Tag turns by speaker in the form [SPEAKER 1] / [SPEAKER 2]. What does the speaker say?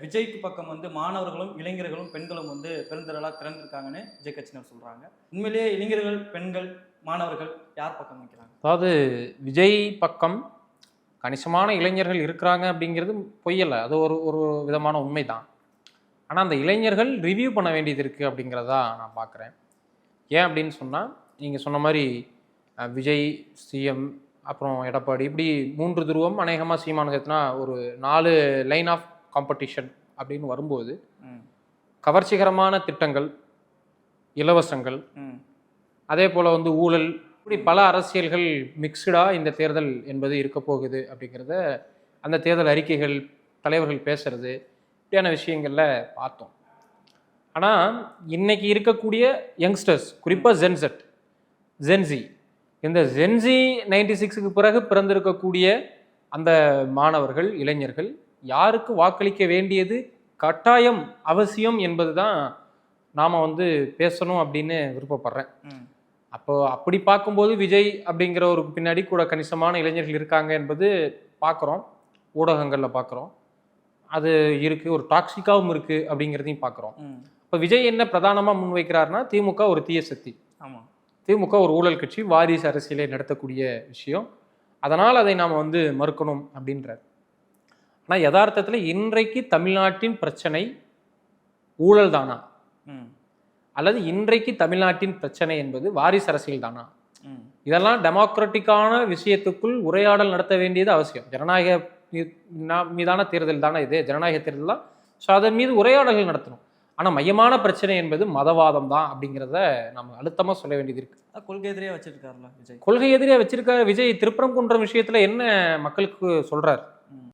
[SPEAKER 1] விஜய்க்கு பக்கம் வந்து மாணவர்களும் இளைஞர்களும் பெண்களும் வந்து பெருந்திரளாக திறந்திருக்காங்கன்னு விஜய் கட்சியினர் சொல்றாங்க. உண்மையிலேயே இளைஞர்கள், பெண்கள், மாணவர்கள் யார் பக்கம் நிற்கிறாங்க?
[SPEAKER 2] அதாவது விஜய் பக்கம் கணிசமான இளைஞர்கள் இருக்கிறாங்க அப்படிங்கிறது பொய்யல்ல, அது ஒரு ஒரு விதமான உண்மைதான். ஆனால் அந்த இளைஞர்கள் ரிவ்யூ பண்ண வேண்டியது இருக்குது அப்படிங்கிறதா நான் பார்க்குறேன். ஏன் அப்படின்னு சொன்னால், நீங்கள் சொன்ன மாதிரி விஜய், சிஎம், அப்புறம் எடப்பாடி, இப்படி 3 துருவம். அநேகமாக சீமானு சேர்த்துனா ஒரு 4 லைன் ஆஃப் காம்படிஷன் அப்படின்னு வரும்போது, கவர்ச்சிகரமான திட்டங்கள், இலவசங்கள், அதே போல் வந்து ஊழல், இப்படி பல அரசியல்கள் மிக்சடாக இந்த தேர்தல் என்பது இருக்க போகுது அப்படிங்கிறத அந்த தேர்தல் அறிக்கைகள், தலைவர்கள் பேசுறது, இப்படியான விஷயங்களில் பார்த்தோம். ஆனால் இன்னைக்கு இருக்கக்கூடிய யங்ஸ்டர்ஸ், குறிப்பாக ஜென்சி, இந்த ஜென்சி 96க்கு பிறகு பிறந்திருக்கக்கூடிய அந்த மாணவர்கள், இளைஞர்கள் யாருக்கு வாக்களிக்க வேண்டியது கட்டாயம், அவசியம் என்பது தான் நாம் வந்து பேசணும் அப்படின்னு விருப்பப்படுறேன். அப்போ அப்படி பார்க்கும்போது விஜய் அப்படிங்கிற ஒரு பின்னாடி கூட கணிசமான இளைஞர்கள் இருக்காங்க என்பது பார்க்குறோம், ஊடகங்களில் பார்க்குறோம். அது இருக்குது, ஒரு டாக்ஸிக்காகவும் இருக்குது அப்படிங்கிறதையும் பார்க்குறோம். இப்போ விஜய் என்ன பிரதானமாக முன்வைக்கிறாருன்னா, திமுக ஒரு தீய சக்தி,
[SPEAKER 1] ஆமாம்,
[SPEAKER 2] திமுக ஒரு ஊழல் கட்சி, வாரிசு அரசியலை நடத்தக்கூடிய விஷயம், அதனால் அதை நாம் வந்து மறுக்கணும் அப்படின்றார். ஆனால் யதார்த்தத்தில் இன்றைக்கு தமிழ்நாட்டின் பிரச்சனை ஊழல் தானா, அல்லது இன்றைக்கு தமிழ்நாட்டின் பிரச்சனை என்பது வாரிசு அரசியல் தானா? இதெல்லாம் டெமோக்ராட்டிக்கான விஷயத்துக்குள் உரையாடல் நடத்த வேண்டியது அவசியம். ஜனநாயக மீதான தேர்தல் தானே இது, ஜனநாயக தேர்தல் தான். ஸோ அதன் மீது உரையாடல்கள் நடத்தணும். ஆனால் மையமான பிரச்சனை என்பது மதவாதம் தான் அப்படிங்கிறத நம்ம அழுத்தமாக சொல்ல வேண்டியது இருக்கு.
[SPEAKER 1] கொள்கை எதிரியாக வச்சிருக்காருல விஜய்,
[SPEAKER 2] கொள்கை எதிரியாக வச்சிருக்காரு விஜய். திருப்பரங்குன்றம் விஷயத்தில் என்ன மக்களுக்கு சொல்றாரு?